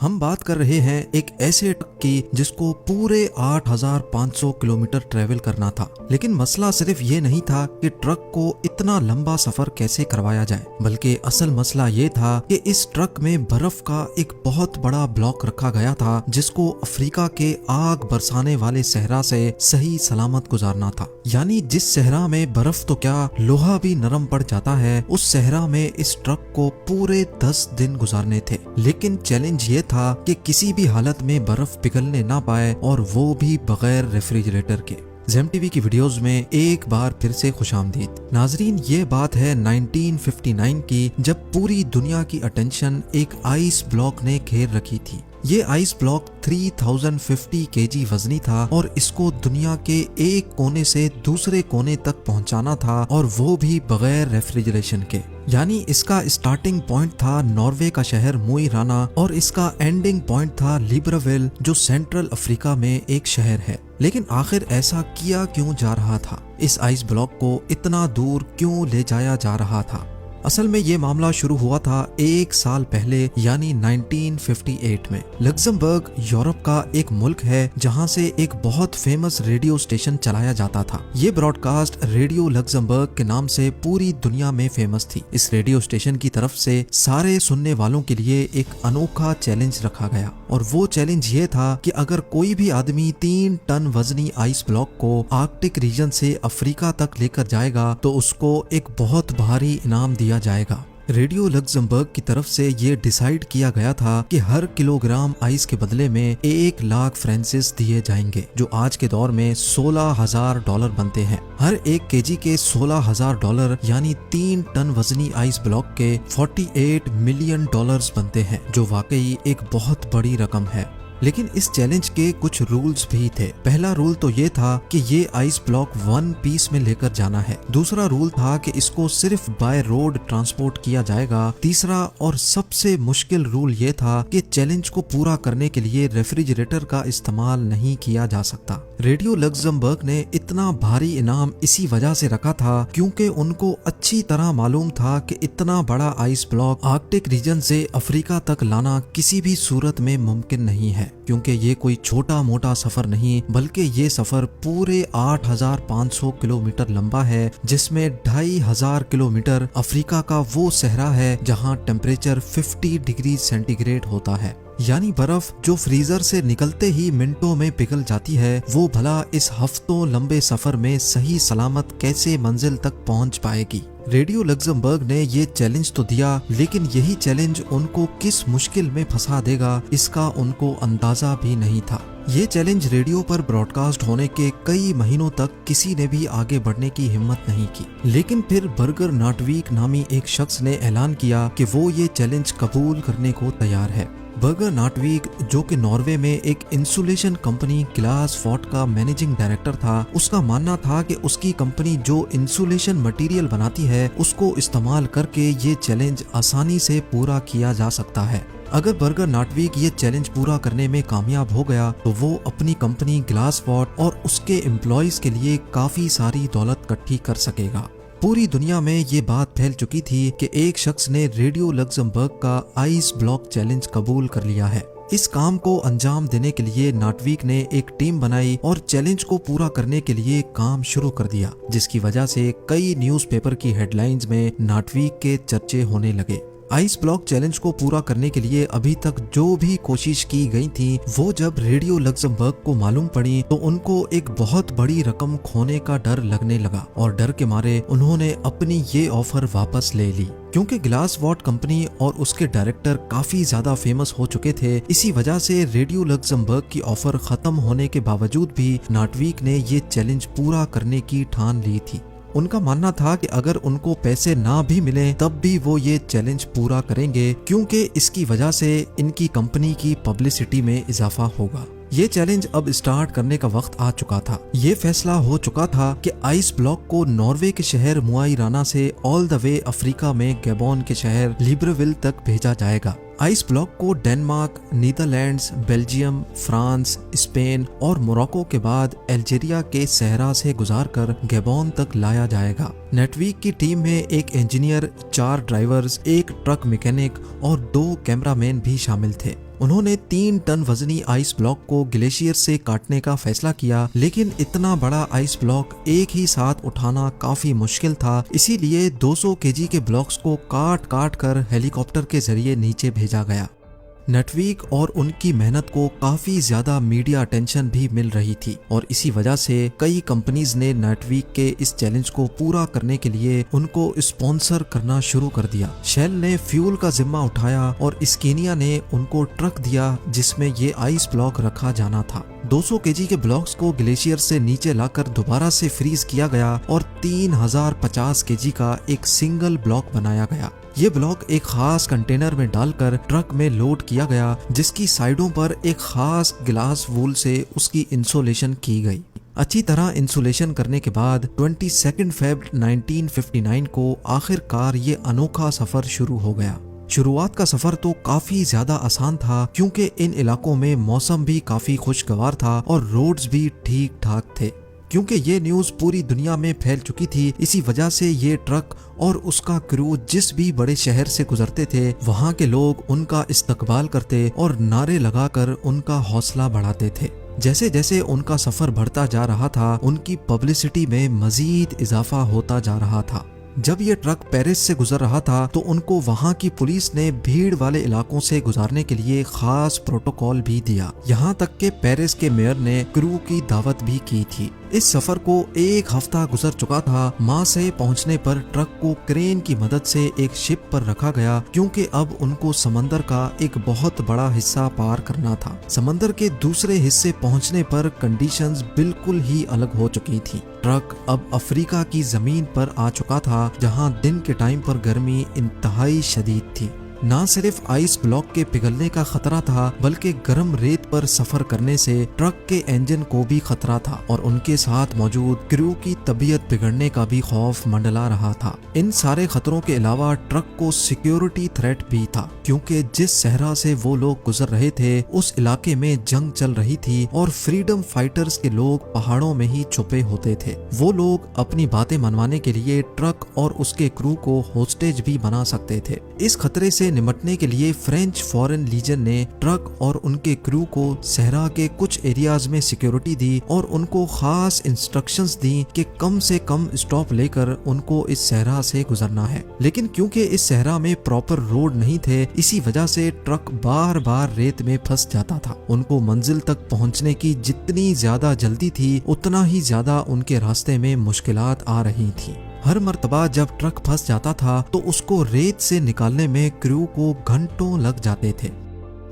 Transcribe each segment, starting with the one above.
हम बात कर रहे हैं एक ऐसे ट्रक की जिसको पूरे 8500 किलोमीटर ट्रेवल करना था। लेकिन मसला सिर्फ ये नहीं था कि ट्रक को इतना लंबा सफर कैसे करवाया जाए, बल्कि असल मसला ये था कि इस ट्रक में बर्फ का एक बहुत बड़ा ब्लॉक रखा गया था जिसको अफ्रीका के आग बरसाने वाले सहरा से सही सलामत गुजारना था। यानी जिस सहरा में बर्फ तो क्या लोहा भी नरम पड़ जाता है, उस सहरा में इस ट्रक को पूरे 10 दिन गुजारने थे। लेकिन चैलेंज ये था कि किसी भी हालत में बर्फ पिघलने ना पाए, और वो भी बगैर रेफ्रिजरेटर के। ज़ेम टीवी की वीडियोस में एक बार फिर से खुशामदीद। नाजरीन, ये बात है 1959 की, जब पूरी दुनिया की अटेंशन एक आइस ब्लॉक ने घेर रखी थी। ये आइस ब्लॉक 3050 केजी वजनी था और इसको दुनिया के एक कोने से दूसरे कोने तक पहुंचाना था, और वो भी बगैर रेफ्रिजरेशन के। यानी इसका स्टार्टिंग पॉइंट था नॉर्वे का शहर मोई राना, और इसका एंडिंग पॉइंट था लिब्राविल, जो सेंट्रल अफ्रीका में एक शहर है। लेकिन आखिर ऐसा किया क्यों जा रहा था? इस आइस ब्लॉक को इतना दूर क्यों ले जाया जा रहा था? असल में ये मामला शुरू हुआ था एक साल पहले, यानी 1958 में। लग्जमबर्ग यूरोप का एक मुल्क है जहां से एक बहुत फेमस रेडियो स्टेशन चलाया जाता था। ये ब्रॉडकास्ट रेडियो लग्जमबर्ग के नाम से पूरी दुनिया में फेमस थी। इस रेडियो स्टेशन की तरफ से सारे सुनने वालों के लिए एक अनोखा चैलेंज रखा गया, और वो चैलेंज ये था कि अगर कोई भी आदमी 3 टन वजनी आइस ब्लॉक को आर्कटिक रीजन से अफ्रीका तक लेकर जाएगा तो उसको एक बहुत भारी इनाम दिया जाएगा। रेडियो लग्जमबर्ग की तरफ से ये डिसाइड किया गया था कि हर किलोग्राम आइस के बदले में 1 लाख फ्रांसिस दिए जाएंगे, जो आज के दौर में $16,000 बनते हैं। हर 1 केजी के $16,000 यानी 3 टन वजनी आइस ब्लॉक के $48 मिलियन बनते हैं, जो वाकई एक बहुत बड़ी रकम है। लेकिन इस चैलेंज के कुछ रूल्स भी थे। पहला रूल तो ये था कि ये आइस ब्लॉक 1 पीस में लेकर जाना है। दूसरा रूल था कि इसको सिर्फ बाय रोड ट्रांसपोर्ट किया जाएगा। तीसरा और सबसे मुश्किल रूल ये था कि चैलेंज को पूरा करने के लिए रेफ्रिजरेटर का इस्तेमाल नहीं किया जा सकता। रेडियो लग्जमबर्ग ने इतना भारी इनाम इसी वजह से रखा था क्योंकि उनको अच्छी तरह मालूम था कि इतना बड़ा आइस ब्लॉक आर्कटिक रीजन से अफ्रीका तक लाना किसी भी सूरत में मुमकिन नहीं है, क्योंकि ये कोई छोटा मोटा सफर नहीं, बल्कि ये सफर पूरे 8500 किलोमीटर लंबा है, जिसमें 2500 किलोमीटर अफ्रीका का वो सहरा है जहां टेम्परेचर 50 डिग्री सेंटीग्रेड होता है। यानी बर्फ जो फ्रीजर से निकलते ही मिनटों में पिघल जाती है, वो भला इस हफ्तों लंबे सफर में सही सलामत कैसे मंजिल तक पहुंच पाएगी? रेडियो लग्जमबर्ग ने ये चैलेंज तो दिया, लेकिन यही चैलेंज उनको किस मुश्किल में फंसा देगा इसका उनको अंदाजा भी नहीं था। ये चैलेंज रेडियो पर ब्रॉडकास्ट होने के कई महीनों तक किसी ने भी आगे बढ़ने की हिम्मत नहीं की। लेकिन फिर बर्गर नाटवीक नामी एक शख्स ने ऐलान किया कि वो ये चैलेंज कबूल करने को तैयार है। बर्गर नाटवीक, जो कि नॉर्वे में एक इंसुलेशन कंपनी ग्लास फॉर्ट का मैनेजिंग डायरेक्टर था, उसका मानना था कि उसकी कंपनी जो इंसुलेशन मटेरियल बनाती है उसको इस्तेमाल करके ये चैलेंज आसानी से पूरा किया जा सकता है। अगर बर्गर नाटवीक ये चैलेंज पूरा करने में कामयाब हो गया तो वो अपनी कंपनी ग्लास फॉर्ट और उसके एम्प्लॉयज के लिए काफी सारी दौलत इकट्ठी कर सकेगा। पूरी दुनिया में ये बात फैल चुकी थी कि एक शख्स ने रेडियो लग्जमबर्ग का आइस ब्लॉक चैलेंज कबूल कर लिया है। इस काम को अंजाम देने के लिए नाटवीक ने एक टीम बनाई और चैलेंज को पूरा करने के लिए काम शुरू कर दिया, जिसकी वजह से कई न्यूज़पेपर की हेडलाइंस में नाटवीक के चर्चे होने लगे। आइस ब्लॉक चैलेंज को पूरा करने के लिए अभी तक जो भी कोशिश की गई थी, वो जब रेडियो लग्जमबर्ग को मालूम पड़ी तो उनको एक बहुत बड़ी रकम खोने का डर लगने लगा, और डर के मारे उन्होंने अपनी ये ऑफर वापस ले ली। क्योंकि ग्लास वॉट कंपनी और उसके डायरेक्टर काफी ज्यादा फेमस हो चुके थे, इसी वजह से रेडियो लग्जमबर्ग की ऑफर खत्म होने के बावजूद भी नाटवीक ने ये चैलेंज पूरा करने की ठान ली थी। उनका मानना था कि अगर उनको पैसे ना भी मिले तब भी वो ये चैलेंज पूरा करेंगे, क्योंकि इसकी वजह से इनकी कंपनी की पब्लिसिटी में इजाफा होगा। ये चैलेंज अब स्टार्ट करने का वक्त आ चुका था। ये फैसला हो चुका था कि आइस ब्लॉक को नॉर्वे के शहर मोई राना से ऑल द वे अफ्रीका में गैबोन के शहर लिब्राविल तक भेजा जाएगा। आइस ब्लॉक को Denmark, Netherlands, Belgium, France, Spain और मोरक्को के बाद अल्जीरिया के सहरा से गुजारकर गैबोन तक लाया जाएगा। नेटवीक की टीम में एक इंजीनियर, 4 ड्राइवर्स, एक ट्रक मैकेनिक और 2 कैमरामैन भी शामिल थे। उन्होंने 3 टन वजनी आइस ब्लॉक को ग्लेशियर से काटने का फैसला किया, लेकिन इतना बड़ा आइस ब्लॉक एक ही साथ उठाना काफी मुश्किल था। इसीलिए 200 केजी के ब्लॉक्स को काट काट कर हेलीकॉप्टर के जरिए नीचे भेजा गया। नटविक और उनकी मेहनत को काफी ज्यादा मीडिया अटेंशन भी मिल रही थी और इसी वजह से कई कंपनीज ने नटविक के इस चैलेंज को पूरा करने के लिए उनको स्पॉन्सर करना शुरू कर दिया। शेल ने फ्यूल का जिम्मा उठाया और स्केनिया ने उनको ट्रक दिया जिसमें ये आइस ब्लॉक रखा जाना था। 200 केजी के ब्लॉक्स को ग्लेशियर से नीचे लाकर दोबारा से फ्रीज किया गया और 3050 केजी का एक सिंगल ब्लॉक बनाया गया। ये ब्लॉक एक खास कंटेनर में डालकर ट्रक में लोड किया गया, जिसकी साइडों पर एक खास ग्लास वूल से उसकी इंसुलेशन की गई। अच्छी तरह इंसुलेशन करने के बाद 22 फरवरी 1959 को आखिरकार ये अनोखा सफर शुरू हो गया। शुरुआत का सफर तो काफी ज्यादा आसान था क्योंकि इन इलाकों में मौसम भी काफी खुशगवार था और रोड्स भी ठीक ठाक थे। क्योंकि ये न्यूज पूरी दुनिया में फैल चुकी थी, इसी वजह से ये ट्रक और उसका क्रू जिस भी बड़े शहर से गुजरते थे, वहाँ के लोग उनका इस्तकबाल करते और नारे लगाकर उनका हौसला बढ़ाते थे। जैसे जैसे उनका सफर बढ़ता जा रहा था, उनकी पब्लिसिटी में मजीद इजाफा होता जा रहा था। जब ये ट्रक पेरिस से गुजर रहा था तो उनको वहाँ की पुलिस ने भीड़ वाले इलाकों से गुजारने के लिए खास प्रोटोकॉल भी दिया। यहाँ तक के पेरिस के मेयर ने क्रू की दावत भी की थी। इस सफर को एक हफ्ता गुजर चुका था। माँ से पहुँचने पर ट्रक को क्रेन की मदद से एक शिप पर रखा गया क्योंकि अब उनको समंदर का एक बहुत बड़ा हिस्सा पार करना था। समंदर के दूसरे हिस्से पहुँचने पर कंडीशंस बिल्कुल ही अलग हो चुकी थी। ट्रक अब अफ्रीका की जमीन पर आ चुका था जहां दिन के टाइम पर गर्मी इंतहाई शदीद थी। न सिर्फ आइस ब्लॉक के पिघलने का खतरा था, बल्कि गर्म रेत पर सफर करने से ट्रक के इंजन को भी खतरा था और उनके साथ मौजूद क्रू की तबीयत बिगड़ने का भी खौफ मंडला रहा था। इन सारे खतरों के अलावा ट्रक को सिक्योरिटी थ्रेट भी था क्योंकि जिस सहरा से वो लोग गुजर रहे थे उस इलाके में जंग चल रही थी और फ्रीडम फाइटर्स के लोग पहाड़ों में ही छुपे होते थे। वो लोग अपनी बातें मनवाने के लिए ट्रक और उसके क्रू को होस्टेज भी बना सकते थे। इस खतरे से निपटने के लिए फ्रेंच फॉरेन लीजन ने ट्रक और उनके क्रू को सहरा के कुछ एरियाज में सिक्योरिटी दी और उनको खास इंस्ट्रक्शंस दी कि कम से कम स्टॉप लेकर उनको इस सहरा से गुजरना है। लेकिन क्योंकि इस सहरा में प्रॉपर रोड नहीं थे, इसी वजह से ट्रक बार बार रेत में फंस जाता था। उनको मंजिल तक पहुंचने की जितनी ज्यादा जल्दी थी, उतना ही ज्यादा उनके रास्ते में मुश्किलात आ रही थी। हर मर्तबा जब ट्रक फंस जाता था तो उसको रेत से निकालने में क्रू को घंटों लग जाते थे।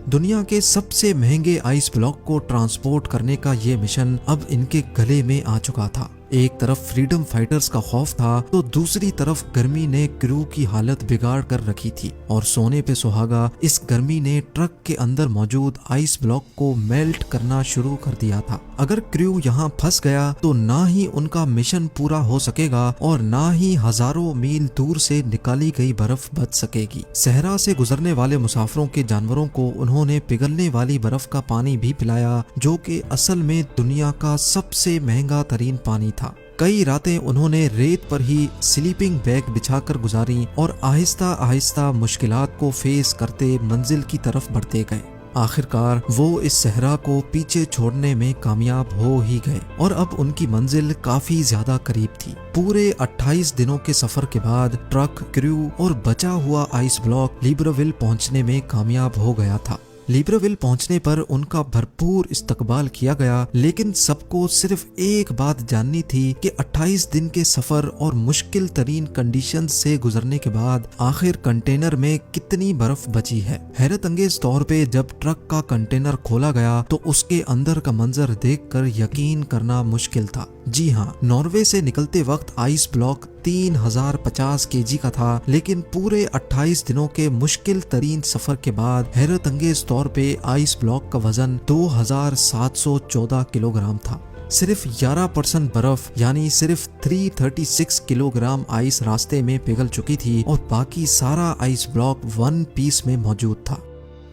दुनिया के सबसे महंगे आइस ब्लॉक को ट्रांसपोर्ट करने का ये मिशन अब इनके गले में आ चुका था। एक तरफ फ्रीडम फाइटर्स का खौफ था तो दूसरी तरफ गर्मी ने क्रू की हालत बिगाड़ कर रखी थी और सोने पे सुहागा इस गर्मी ने ट्रक के अंदर मौजूद आइस ब्लॉक को मेल्ट करना शुरू कर दिया था। अगर क्रू यहाँ फंस गया तो ना ही उनका मिशन पूरा हो सकेगा और ना ही हजारों मील दूर से निकाली गई बर्फ बच सकेगी। सहरा से गुजरने वाले मुसाफिरों के जानवरों को उन्होंने पिघलने वाली बर्फ का पानी भी पिलाया, जो कि असल में दुनिया का सबसे महंगा तरीन पानी था। कई रातें उन्होंने रेत पर ही स्लीपिंग बैग बिछाकर गुजारी और आहिस्ता आहिस्ता मुश्किलात को फेस करते मंजिल की तरफ बढ़ते गए। आखिरकार वो इस सहरा को पीछे छोड़ने में कामयाब हो ही गए और अब उनकी मंजिल काफी ज्यादा करीब थी। पूरे 28 दिनों के सफर के बाद ट्रक, क्रू और बचा हुआ आइस ब्लॉक लिब्रेविल पहुंचने में कामयाब हो गया था। लिब्रेविल पहुंचने पर उनका भरपूर इस्तकबाल किया गया, लेकिन सबको सिर्फ एक बात जाननी थी कि 28 दिन के सफर और मुश्किल तरीन कंडीशन से गुजरने के बाद आखिर कंटेनर में कितनी बर्फ बची है। हैरत अंगेज तौर पे जब ट्रक का कंटेनर खोला गया तो उसके अंदर का मंजर देखकर यकीन करना मुश्किल था। जी हाँ, नॉर्वे से निकलते वक्त आइस ब्लॉक 3050 केजी का था, लेकिन पूरे 28 दिनों के मुश्किल तरीन सफर के बाद हैरत अंगेज तौर पे आइस ब्लॉक का वजन 2714 किलोग्राम था। सिर्फ 11% बर्फ यानी सिर्फ 336 किलोग्राम आइस रास्ते में पिघल चुकी थी और बाकी सारा आइस ब्लॉक वन पीस में मौजूद था।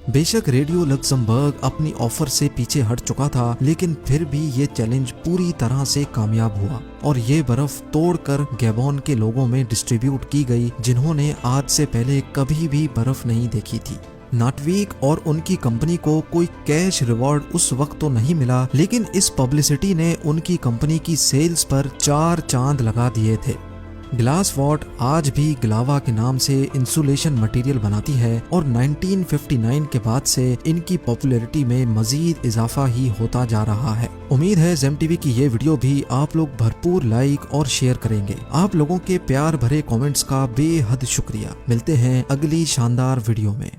बेशक रेडियो लक्समबर्ग अपनी ऑफर से पीछे हट चुका था, लेकिन फिर भी ये चैलेंज पूरी तरह से कामयाब हुआ और ये बर्फ तोड़कर गैबोन के लोगों में डिस्ट्रीब्यूट की गई, जिन्होंने आज से पहले कभी भी बर्फ नहीं देखी थी। नाटवीक और उनकी कंपनी को कोई कैश रिवॉर्ड उस वक्त तो नहीं मिला, लेकिन इस पब्लिसिटी ने उनकी कंपनी की सेल्स पर 4 चांद लगा दिए थे। ग्लास वॉट आज भी ग्लावा के नाम से इंसुलेशन मटेरियल बनाती है और 1959 के बाद से इनकी पॉपुलैरिटी में मजीद इजाफा ही होता जा रहा है। उम्मीद है जेम टीवी की ये वीडियो भी आप लोग भरपूर लाइक और शेयर करेंगे। आप लोगों के प्यार भरे कमेंट्स का बेहद शुक्रिया। मिलते हैं अगली शानदार वीडियो में।